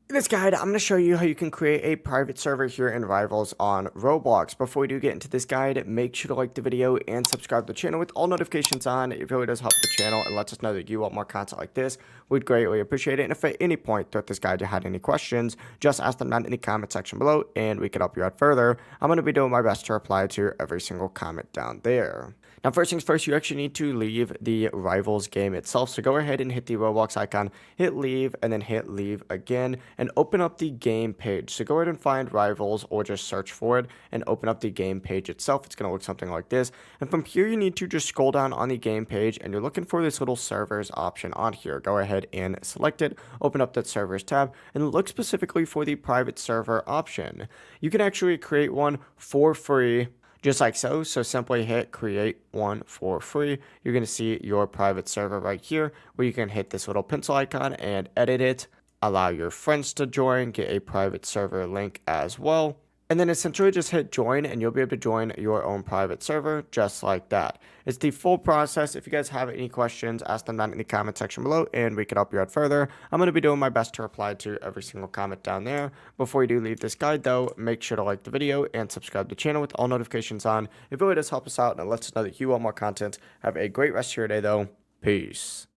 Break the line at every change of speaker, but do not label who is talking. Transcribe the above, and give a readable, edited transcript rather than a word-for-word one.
In this guide, I'm going to show you how you can create a private server here in Rivals on Roblox. Before we do get into this guide, make sure to like the video and subscribe to the channel with all notifications on. It really does help the channel and lets us know that you want more content like this. We'd greatly appreciate it. And if at any point throughout this guide you had any questions, just ask them down in the comment section below and we can help you out further. I'm going to be doing my best to reply to every single comment down there. Now, first things first, you actually need to leave the Rivals game itself. So go ahead and hit the Roblox icon, hit leave, and then hit leave again, and open up the game page. So go ahead and find Rivals or just search for it and open up the game page itself. It's going to look something like this. And from here, you need to just scroll down on the game page and you're looking for this little servers option on here. Go ahead and select it, open up that servers tab, and look specifically for the private server option. You can actually create one for free, just like so. So simply hit create one for free. You're going to see your private server right here where you can hit this little pencil icon and edit it, allow your friends to join, get a private server link as well. And then essentially just hit join and you'll be able to join your own private server just like that. It's the full process. If you guys have any questions, ask them down in the comment section below and we can help you out further. I'm going to be doing my best to reply to every single comment down there. Before you do leave this guide though, make sure to like the video and subscribe to the channel with all notifications on. It really does help us out and it lets us know that you want more content. Have a great rest of your day though. Peace.